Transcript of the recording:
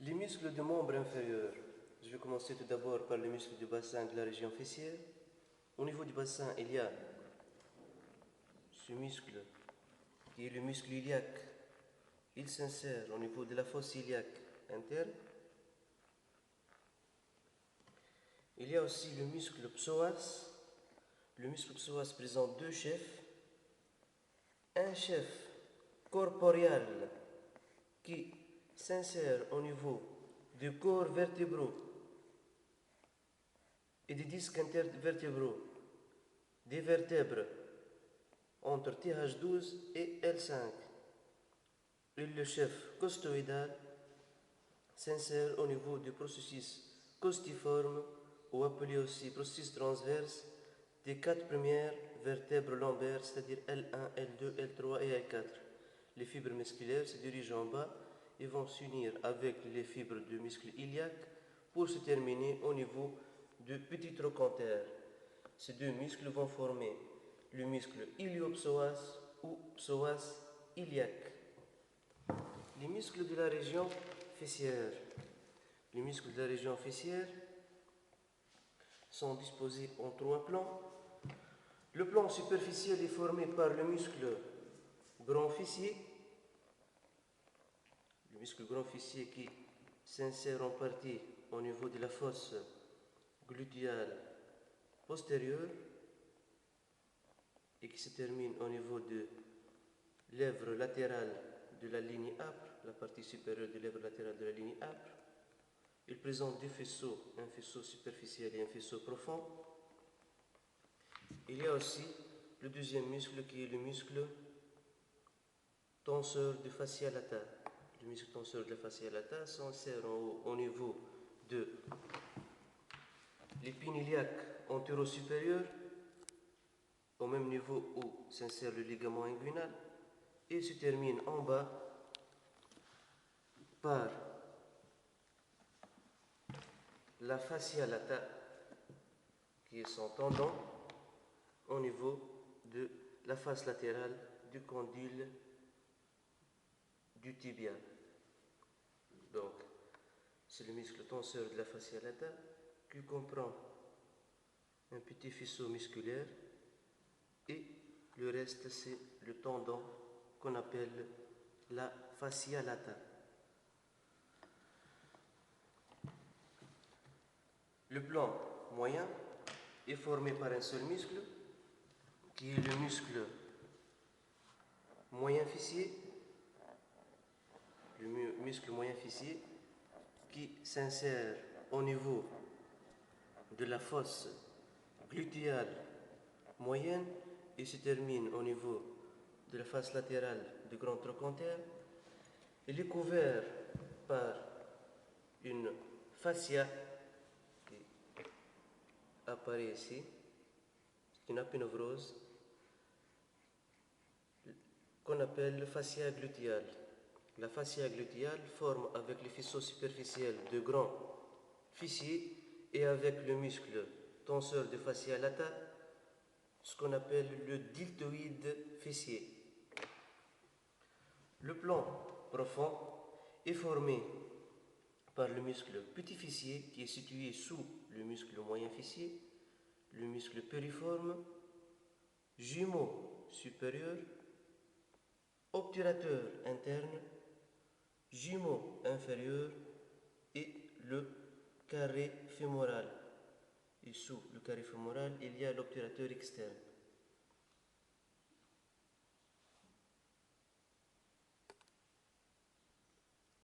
Les muscles du membre inférieur. Je vais commencer tout d'abord par les muscles du bassin de la région fessière. Au niveau du bassin, il y a ce muscle qui est le muscle iliaque. Il s'insère au niveau de la fosse iliaque interne. Il y a aussi le muscle psoas. Le muscle psoas présente deux chefs. Un chef corporeal qui s'insère au niveau du corps vertébraux et des disques intervertébraux des vertèbres entre TH12 et L5. Et le chef costoïdal s'insère au niveau du processus costiforme ou appelé aussi processus transverse des quatre premières vertèbres lombaires, c'est-à-dire L1, L2, L3 et L4. Les fibres musculaires se dirigent en bas et vont s'unir avec les fibres du muscle iliaque pour se terminer au niveau du petit trochanter. Ces deux muscles vont former le muscle iliopsoas ou psoas iliaque. Les muscles de la région fessière. Les muscles de la région fessière sont disposés en trois plans. Le plan superficiel est formé par le muscle grand fessier. Le muscle grand fessier qui s'insère en partie au niveau de la fosse glutéale postérieure et qui se termine au niveau de lèvre latérale de la ligne âpre, la partie supérieure de lèvre latérale de la ligne âpre. Il présente deux faisceaux, un faisceau superficiel et un faisceau profond. Il y a aussi le deuxième muscle qui est le muscle tenseur du fascia lata. Le muscle tenseur de la fascia lata s'insère au niveau de l'épine iliaque antéro-supérieure, au même niveau où s'insère le ligament inguinal, et se termine en bas par la fascia lata, qui est son tendon, au niveau de la face latérale du condyle du tibia. Donc, c'est le muscle tenseur de la fascia lata qui comprend un petit faisceau musculaire et le reste c'est le tendon qu'on appelle la fascia lata. Le plan moyen est formé par un seul muscle qui est le muscle moyen fessier, le muscle moyen fessier qui s'insère au niveau de la fosse glutéale moyenne et se termine au niveau de la face latérale du grand trochanter. Il est couvert par une fascia qui apparaît ici, c'est une apénovrose qu'on appelle le fascia glutéale. La fascia glutéale forme avec les faisceaux superficiels de grands fessiers et avec le muscle tenseur de fascia lata, ce qu'on appelle le deltoïde fessier. Le plan profond est formé par le muscle petit fessier qui est situé sous le muscle moyen fessier, le muscle piriforme, jumeau supérieur, obturateur interne, jumeau inférieur et le carré fémoral. Et sous le carré fémoral, il y a l'obturateur externe.